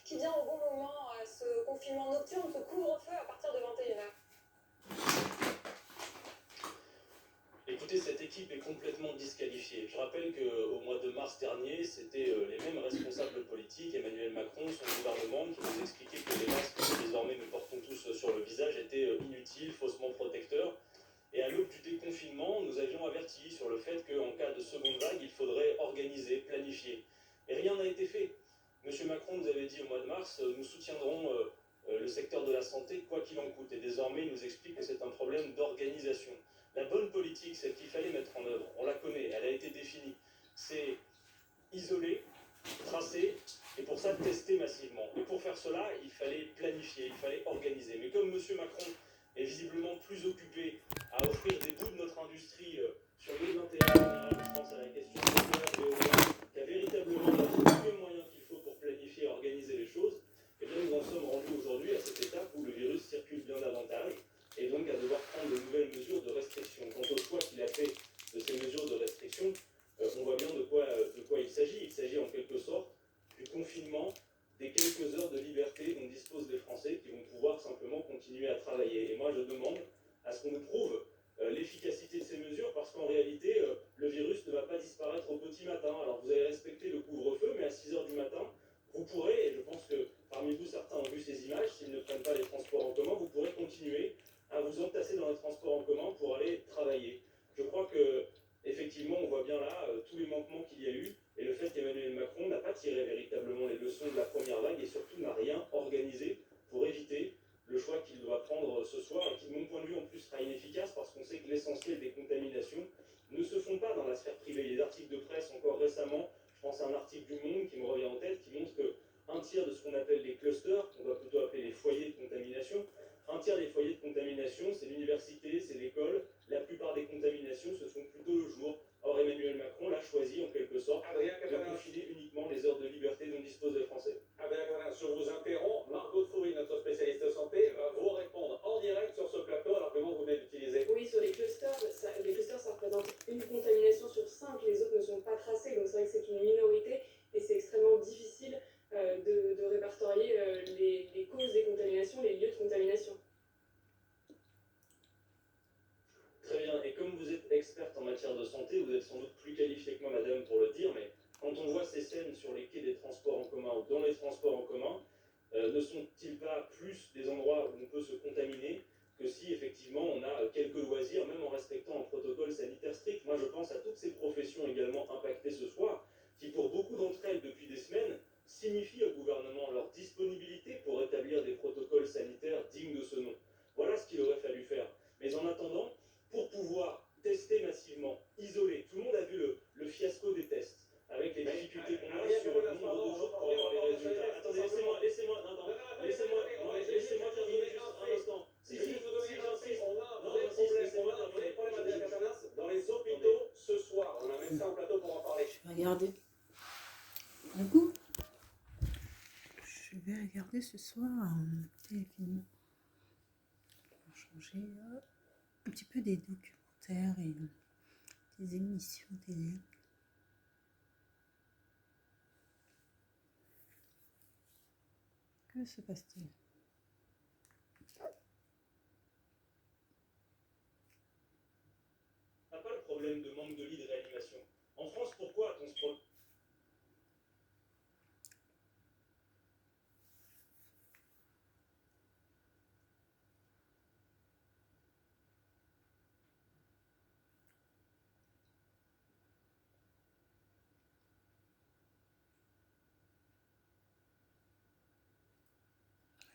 qui vient au bon moment, ce confinement nocturne, ce couvre-feu à partir de 21h. Écoutez, cette équipe est complètement disqualifiée. Je rappelle qu'au mois de mars dernier, c'était les mêmes responsables politiques, Emmanuel Macron, son gouvernement, qui nous expliquaient que les masques que désormais nous portons tous sur le visage étaient inutiles, faussement protecteurs. Et à l'aube du déconfinement, nous avions averti sur le fait qu'en cas de seconde vague, il faudrait organiser, planifier. Et rien n'a été fait. Monsieur Macron nous avait dit au mois de mars, nous soutiendrons le secteur de la santé quoi qu'il en coûte. Et désormais, il nous explique que c'est un problème d'organisation. La bonne politique, celle qu'il fallait mettre en œuvre, on la connaît, elle a été définie. C'est isoler, tracer, et pour ça, tester massivement. Et pour faire cela, il fallait planifier, il fallait organiser. Mais comme M. Macron est visiblement plus occupé à offrir des bouts de notre industrie sur le lieu de l'intérêt général, je pense à la question de l'éolien, qu'à véritablement tous les moyens qu'il faut pour planifier et organiser les choses, et bien nous en sommes rendus aujourd'hui à cette étape où le virus circule bien davantage, et donc à devoir prendre de nouvelles mesures de restriction. Quant au choix qu'il a fait de ces mesures de restriction, on voit bien de quoi il s'agit. Il s'agit en quelque sorte du confinement des quelques heures de liberté dont disposent les Français qui vont pouvoir simplement continuer à travailler. Et moi, je demande à ce qu'on nous prouve l'efficacité de ces mesures, parce qu'en réalité, le virus ne va pas disparaître au petit matin. Alors vous allez respecter le couvre-feu, mais à 6 heures du matin, vous pourrez, et je pense que parmi vous, certains ont vu ces images, s'ils ne prennent pas les transports en commun, vous pourrez continuer à vous entasser dans les transports en commun pour aller travailler. Je crois que effectivement, on voit bien là tous les manquements qu'il y a eu, et le fait qu'Emmanuel Macron n'a pas tiré véritablement les leçons de la première vague, et surtout n'a rien organisé pour éviter le choix qu'il doit prendre ce soir, et qui, de mon point de vue, en plus, sera inefficace, parce qu'on sait que l'essentiel des contaminations ne se font pas dans la sphère privée. Les articles de presse, encore récemment, je pense à un article du Monde qui me revient en tête, qui montre qu'un tiers de ce qu'on appelle les clusters, qu'on va plutôt appeler les foyers de contamination, un tiers des foyers de contamination, c'est l'université, c'est l'école. La plupart des contaminations se font plutôt le jour. Or, Emmanuel Macron l'a choisi, en quelque sorte, de confiner uniquement les heures de liberté dont disposent les Français. Je vous interromps. Margot Foury, notre spécialiste santé, va vous répondre en direct sur ce plateau. Alors, comment vous venez d'utiliser? Oui, sur les clusters, ça représente une contamination sur 5. Les autres ne sont pas tracés, donc c'est vrai que c'est une minorité, et c'est extrêmement difficile de répertorier les causes des contaminations, les lieux de contamination. Très bien, et comme vous êtes experte en matière de santé, vous êtes sans doute plus qualifiée que moi, madame, pour le dire, mais quand on voit ces scènes sur les quais des transports en commun ou dans les transports en commun, ne sont-ils pas plus des endroits où on peut se contaminer que si effectivement on a quelques loisirs, même en respectant un protocole sanitaire strict? Moi je pense à toutes ces professions également impactées ce soir, qui pour beaucoup d'entre elles depuis des semaines signifient au gouvernement leur disponibilité pour établir des protocoles sanitaires dignes de ce nom. Voilà ce qu'il aurait fallu faire. Mais en attendant, pour pouvoir tester massivement, isoler, tout le monde a vu le fiasco des tests, avec les difficultés qu'on a sur le nombre de jours pour avoir les résultats. Attendez, laissez-moi terminer juste un instant. J'insiste. On a un vrai problème avec l'alternance dans les hôpitaux ce soir. On a un médecin au plateau pour en parler. Regardez. Du coup, je vais regarder ce soir un téléfilm pour changer un petit peu des documentaires et des émissions télé. Que se passe-t-il? On n'a pas le problème de manque de lits de réanimation. En France, pourquoi a-t-on ce problème?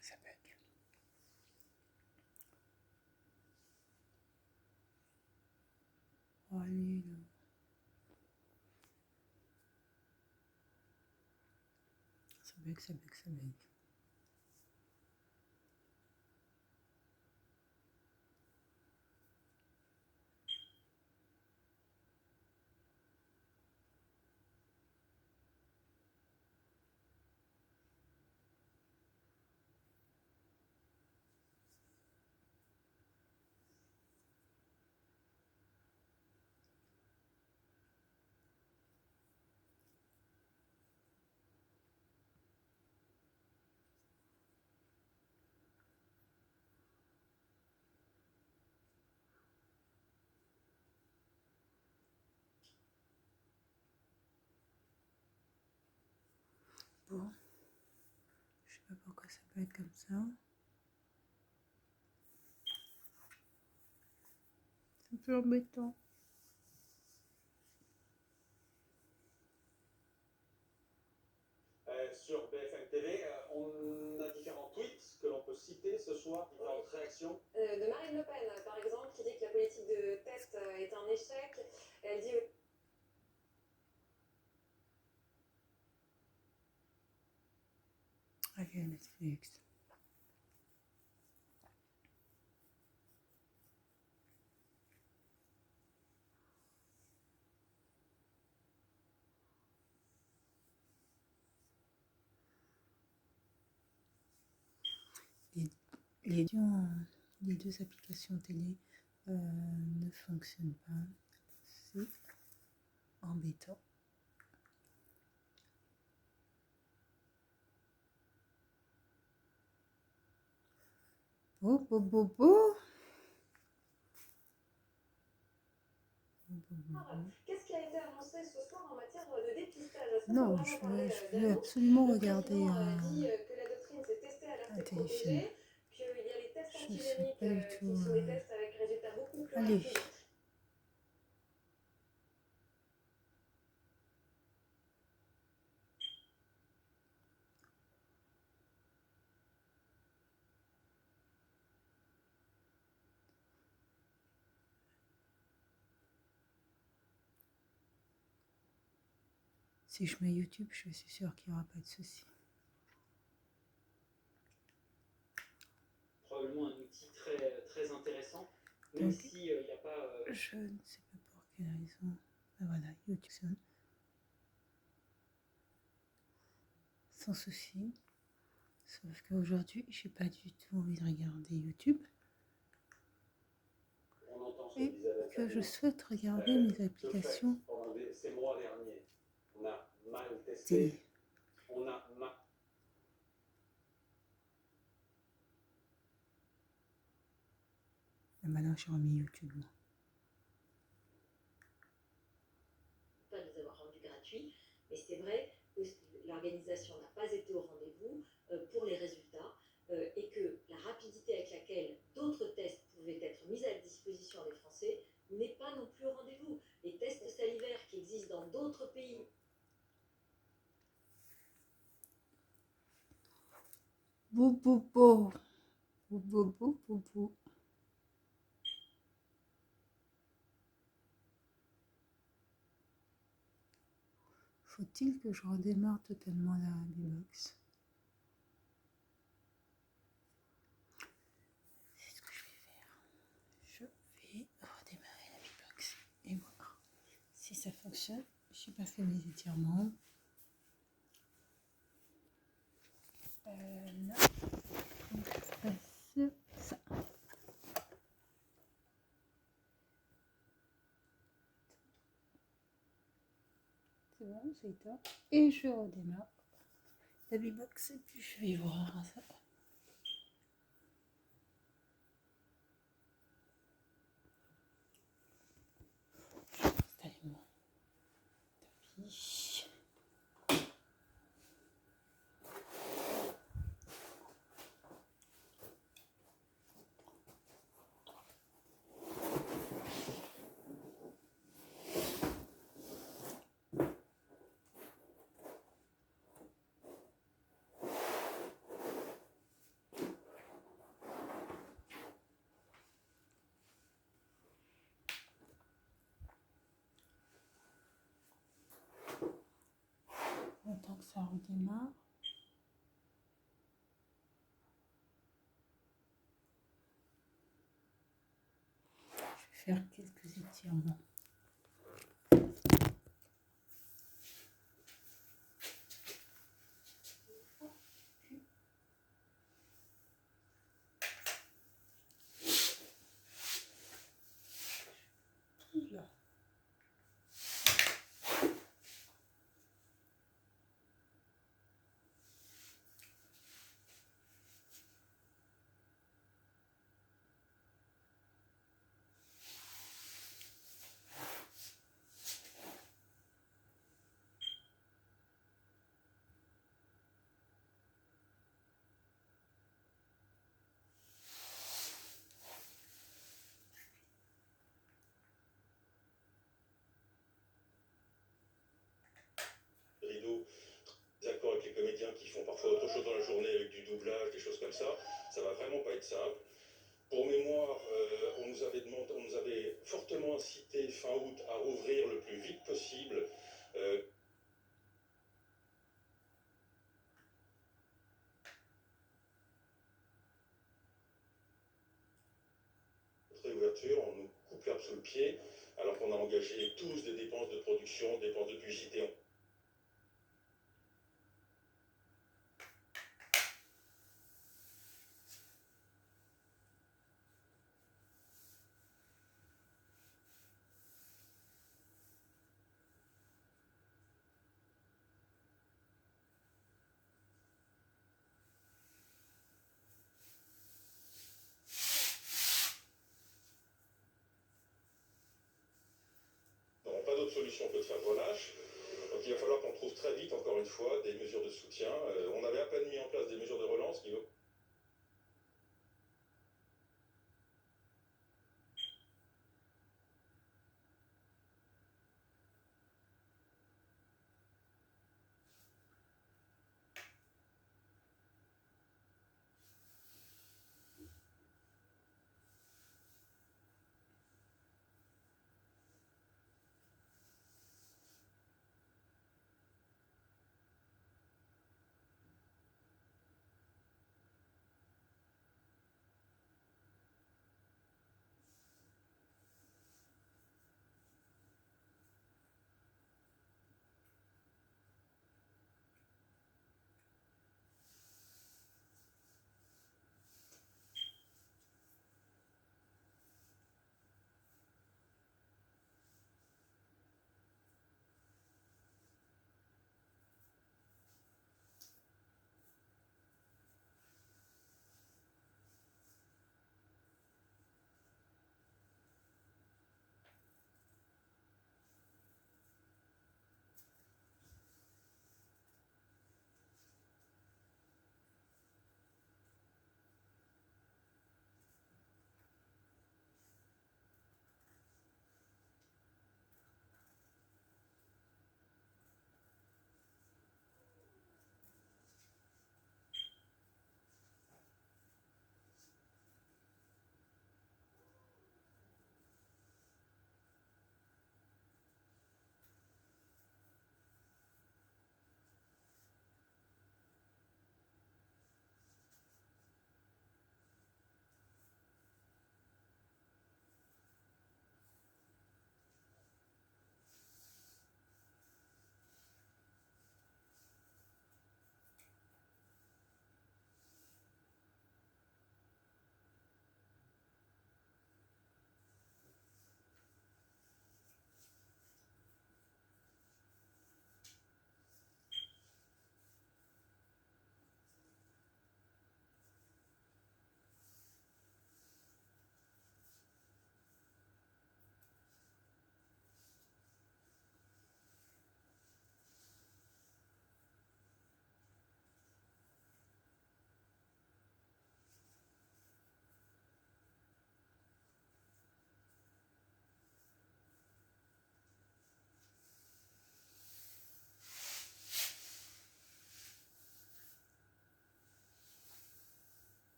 Ça bug. Oh, allez, là. Ça bug. Bon, je sais pas pourquoi ça peut être comme ça. C'est un peu embêtant. Sur BFM TV, on a différents tweets que l'on peut citer ce soir, différentes réactions. De Marine Le Pen, par exemple, qui dit que la politique de test est un échec. Elle dit Ok, Netflix. Les deux applications télé ne fonctionnent pas. C'est embêtant. Oh, oh, oh, oh. qu'est-ce qui a été annoncé ce soir en matière de dépistage? Est-ce qu'on peut Non, vraiment je parler veux d'annonce? absolument Le regarder président dit que la doctrine s'est testée, un alertée, téléfilm. protégée, qu'il y a les tests Je suis antigéniques pas du qui tout. sont des tests avec résultats beaucoup plus Allez. rapides. Si je mets YouTube, je suis sûre qu'il n'y aura pas de souci. Probablement un outil très intéressant, même Donc, si il n'y a pas... Je ne sais pas pour quelle raison. Ah, voilà, YouTube. Sans souci. Sauf qu'aujourd'hui, j'ai pas du tout envie de regarder YouTube. On entend ce Et disait que je souhaite regarder mes applications. Pendant ces mois derniers, on a mal testé, Télé. on a mal... Et maintenant, j'ai remis YouTube. Moi. Pas nous avoir rendus gratuits, mais c'est vrai que l'organisation n'a pas été au rendez-vous pour les résultats et que la rapidité avec laquelle d'autres tests pouvaient être mis à disposition des Français n'est pas non plus au rendez-vous. Les tests salivaires qui existent dans d'autres pays. Bou, bou, bou. Bou, bou, bou, bou, bou. Faut-il que je redémarre totalement la Bibox? C'est ce que je vais faire. Je vais redémarrer la Bibox et voir si ça fonctionne. Je n'ai pas fait mes étirements. Là, donc je passe ça. C'est bon, c'est éteint. Et je redémarre la Bibox et puis je vais voir ça. Je vais installer mon tapis. Tant que ça redémarre. Je vais faire quelques étirements. Là. les comédiens qui font parfois autre chose dans la journée avec du doublage, des choses comme ça va vraiment pas être simple. Pour mémoire, on nous avait fortement incité fin août à rouvrir le plus vite possible. Réouverture, on nous coupe l'herbe sous le pied, alors qu'on a engagé tous des dépenses de production, des dépenses de publicité. Pas d'autre solution que de faire relâche. Donc il va falloir qu'on trouve très vite, encore une fois, des mesures de soutien. On avait à peine mis en place des mesures de relance qui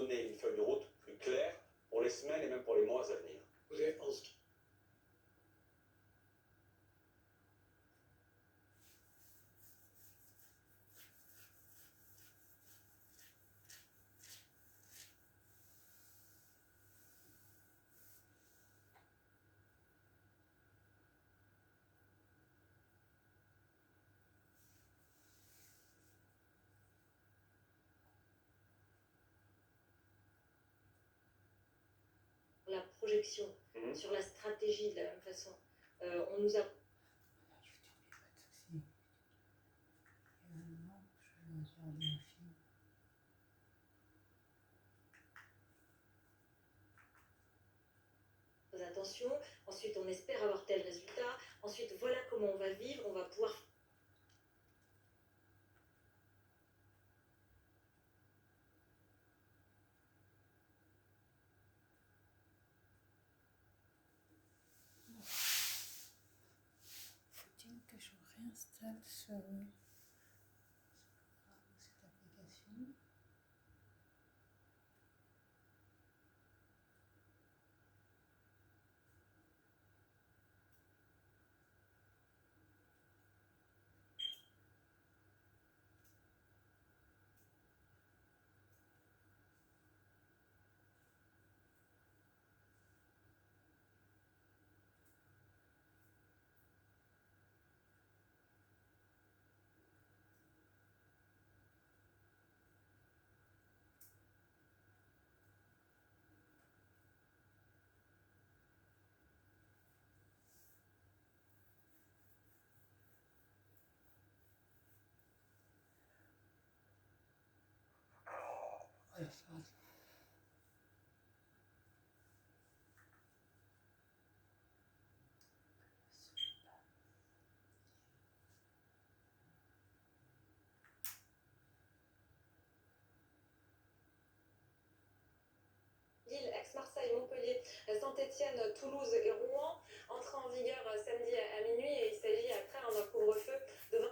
donner une feuille de route plus claire pour les semaines et même pour les mois à venir. Vous avez en ce qui La projection sur la stratégie de la même façon. On nous a Je vais te dire, pas de soucis. Je vais regarder un film. posé attention, ensuite on espère avoir tel résultat, ensuite voilà comment on va vivre, on va pouvoir. Faut-il que je réinstalle cette application? Ouais, ça. Lille, Aix-Marseille, Montpellier, Saint-Étienne, Toulouse et Rouen entrent en vigueur samedi à minuit et il s'agit après un couvre-feu de 20.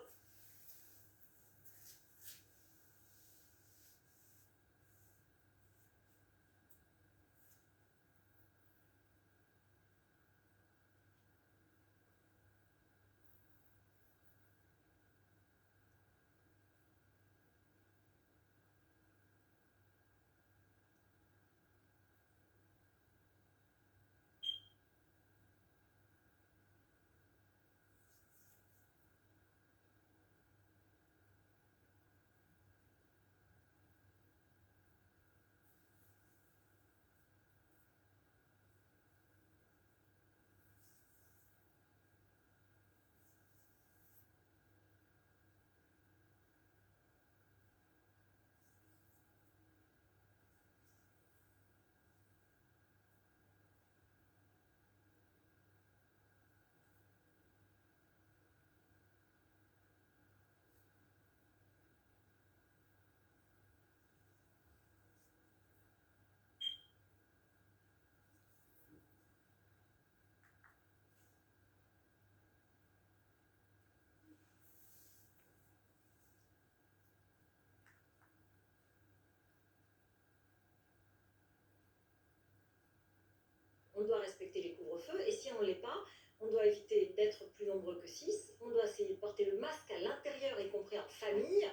On doit respecter les couvre-feux et si on ne l'est pas, on doit éviter d'être plus nombreux que 6. On doit essayer de porter le masque à l'intérieur, y compris en famille.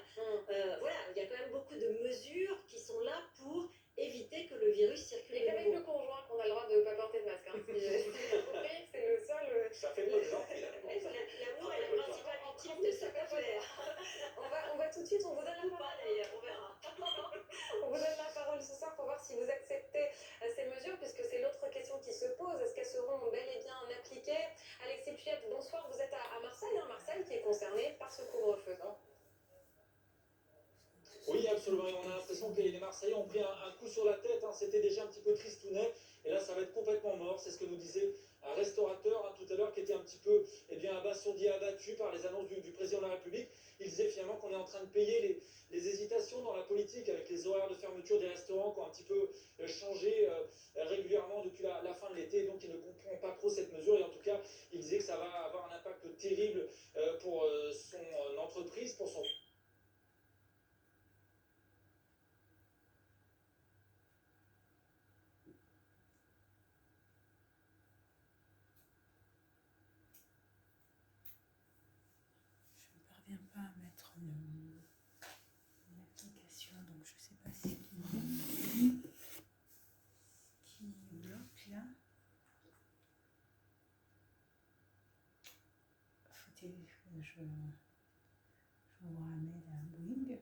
Voilà, il y a quand même beaucoup de mesures qui sont là pour éviter que le virus circule. Et qu'avec le conjoint qu'on a le droit de ne pas porter de masque. Hein. Si j'ai compris, c'est le seul. Ça fait peu de gens finalement. L'amour est la principale victime de cette affaire. On va tout de suite, on vous donne la Ou parole. pas d'ailleurs, on verra. On vous donne la parole ce soir pour voir si vous acceptez ces mesures, puisque c'est l'autre question qui se pose. Est-ce qu'elles seront bel et bien appliquées? Alexis Puyette, bonsoir. Vous êtes à Marseille, hein, Marseille qui est concerné par ce couvre-feu, non? Oui, absolument. Et on a l'impression que les Marseillais ont pris un coup sur la tête. Hein. C'était déjà un petit peu tristounet. Et là, ça va être complètement mort. C'est ce que nous disait un restaurateur tout à l'heure qui était un petit peu abasourdi, abattu par les annonces du président de la République. Il disait finalement qu'on est en train de payer les hésitations dans la politique avec les horaires de fermeture des restaurants qui ont un petit peu changé régulièrement depuis la fin de l'été. Donc, il ne comprend pas trop cette mesure. Et en tout cas, il disait que ça va avoir un impact terrible pour son entreprise, pour son... une application, donc je sais pas ce qui bloque là. Faut-il que j'envoie un mail à Boeing?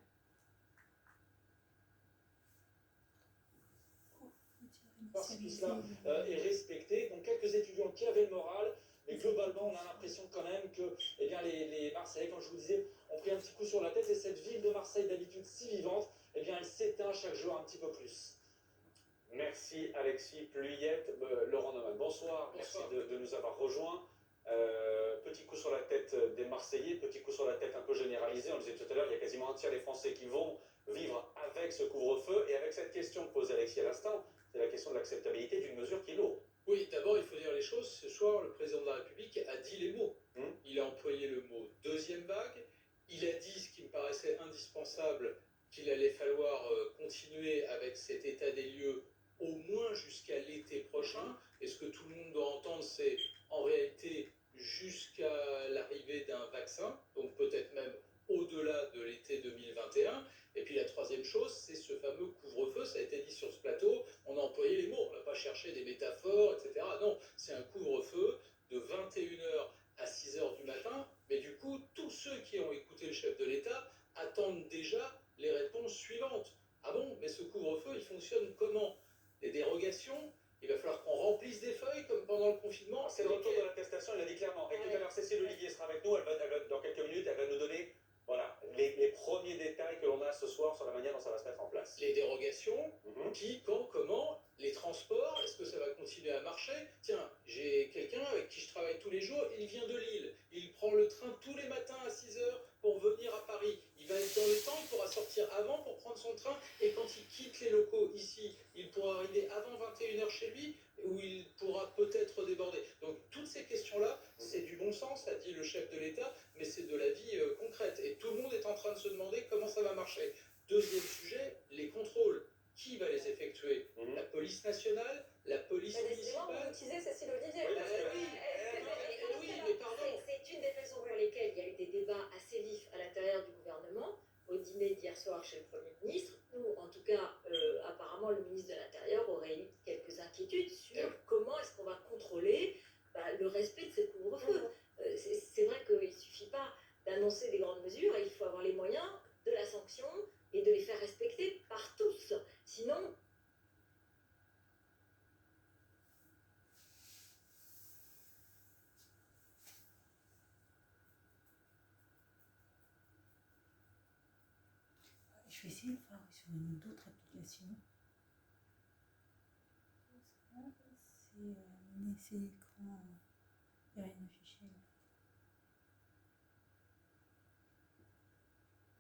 Parce que cela est respecté. Donc quelques étudiants qui avaient le moral, mais globalement on a l'impression quand même que eh bien, les Marseillais, comme je vous disais, ont pris un petit coup sur la tête et cette ville de Marseille d'habitude si vivante, eh bien elle s'éteint chaque jour un petit peu plus. Merci Alexis Pluyette. Laurent Neumann, bonsoir. Merci de nous avoir rejoints. Petit coup sur la tête des Marseillais, petit coup sur la tête un peu généralisé. On le disait tout à l'heure, il y a quasiment un tiers des Français qui vont vivre avec ce couvre-feu. Et avec cette question que posait Alexis à l'instant, c'est la question de l'acceptabilité d'une mesure qui est lourde. Oui, d'abord, il faut dire les choses. Ce soir, le président de la République a dit les mots. Il a employé le mot deuxième vague. Il a dit, ce qui me paraissait indispensable, qu'il allait falloir continuer avec cet état des lieux au moins jusqu'à l'été prochain. Et ce que tout le monde doit entendre, c'est en réalité jusqu'à l'arrivée d'un vaccin, donc peut-être même au-delà de l'été 2021. Et puis la troisième chose, c'est ce fameux couvre-feu. Ça a été dit sur ce plateau, on a employé les mots, on n'a pas cherché des métaphores, etc. Non, c'est un couvre-feu de 21h à 6h du matin. Mais du coup, tous ceux qui ont écouté le chef de l'État attendent déjà les réponses suivantes. Ah bon, mais ce couvre-feu, il fonctionne comment? Les dérogations, il va falloir qu'on remplisse des feuilles comme pendant le confinement. C'est le retour de l'attestation, il l'a dit clairement. Et tout à l'heure, Cécile Olivier sera avec nous. Dans quelques minutes, elle va nous donner voilà, les premiers détails que l'on a ce soir sur la manière dont ça va se mettre en place. Les dérogations, qui, quand, comment, les transports, est-ce que ça va continuer à marcher? Tiens, j'ai quelqu'un avec qui je travaille tous les jours, il vient de Lille. Il prend le train tous les matins à 6h pour venir à Paris. Il va être dans le temps, il pourra sortir avant pour prendre son train. Et quand il quitte les locaux ici, il pourra arriver avant 21h chez lui, où il pourra peut-être déborder. Donc toutes ces questions-là, c'est du bon sens, a dit le chef de l'État, mais c'est de la vie concrète. Et tout le monde est en train de se demander comment ça va marcher. Deuxième sujet, les contrôles. Qui va les effectuer? La police nationale, la police municipale. Vous utilisez Cécile Olivier. Oui, mais pardon. C'est une des raisons pour lesquelles il y a eu des débats assez vifs à l'intérieur du gouvernement. Au dîner d'hier soir chez le Premier ministre, nous, en tout cas, apparemment, le ministre de l'Intérieur aurait eu quelques inquiétudes sur comment est-ce qu'on va contrôler le respect de ce couvre-feu. C'est vrai qu'il ne suffit pas d'annoncer des grandes mesures, il faut avoir les moyens de la sanction et de les faire respecter par tous. Sinon, je vais essayer de voir sur une autre application. C'est l'écran. Il n'y a rien affiché.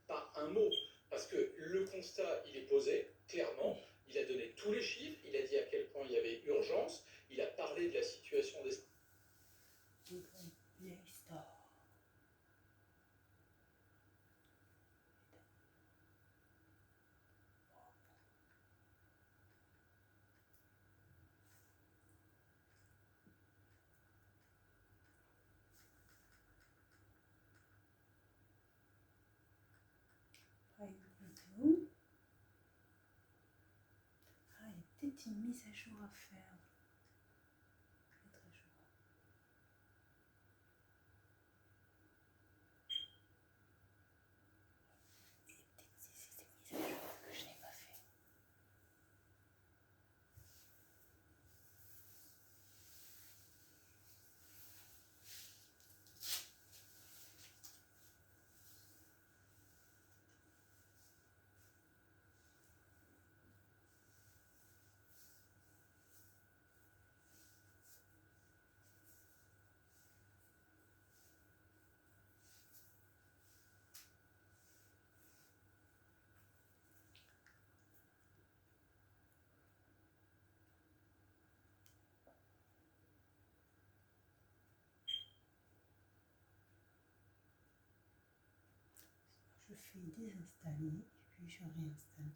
Pas un mot, parce que le constat, il est posé, clairement. Il a donné tous les chiffres, il a dit à quel point il y avait urgence, il a parlé de la situation des... Play Store. Prime Video. Ah, il y a peut-être une mise à jour à faire. Mettre à jour. Et peut-être si c'est cette mise à jour que je n'ai pas fait. Je fais désinstaller et puis je réinstalle.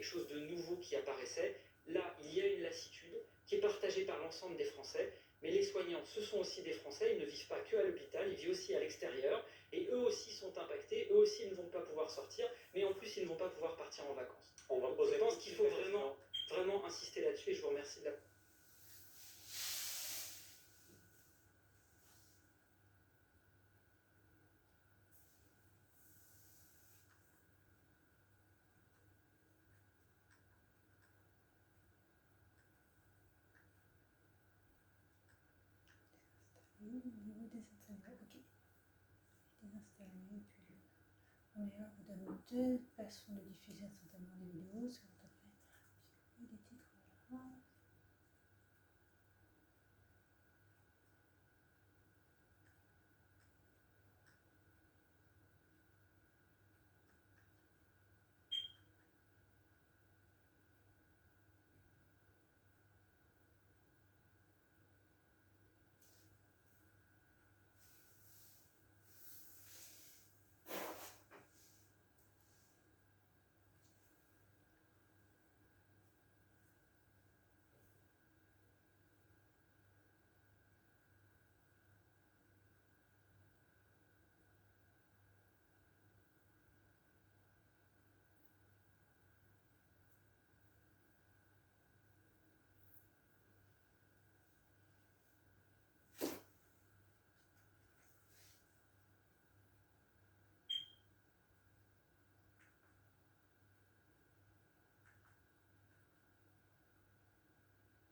quelque chose de nouveau qui apparaissait. Là, il y a une lassitude qui est partagée par l'ensemble des Français, mais les soignants, ce sont aussi des Français, ils ne vivent pas que à l'hôpital, ils vivent aussi à l'extérieur, et eux aussi sont impactés, eux aussi ne vont pas pouvoir sortir, mais en plus ils ne vont pas pouvoir partir en vacances. On va poser Je pense qu'il faut vraiment insister là-dessus, et je vous remercie de la... Au niveau désinstaller, ok. Désinstaller, puis Oméa vous donne deux façons de diffuser instantanément les vidéos, c'est à peu près des titres là.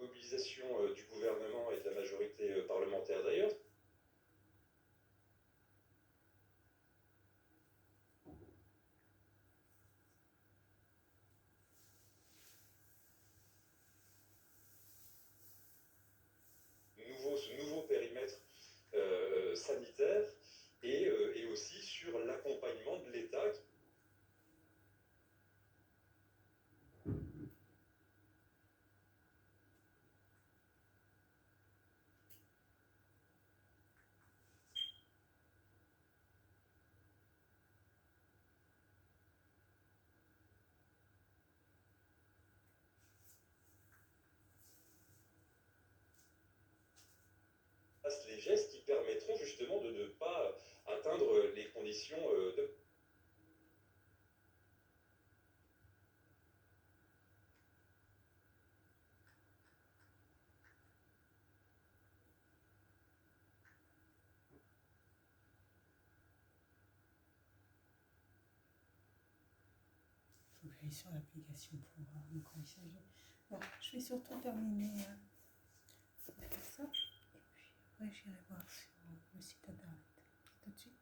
Mobilisation du gouvernement et de la majorité parlementaire d'ailleurs. Ce nouveau périmètre sanitaire et aussi sur l'accompagnement de l'État. Les gestes qui permettront justement de ne pas atteindre les conditions de... Il faut que j'aille sur l'application pour voir de quoi il s'agit. Bon, je vais surtout terminer de faire ça. Et puis après, j'irai voir sur le site internet. À tout de suite.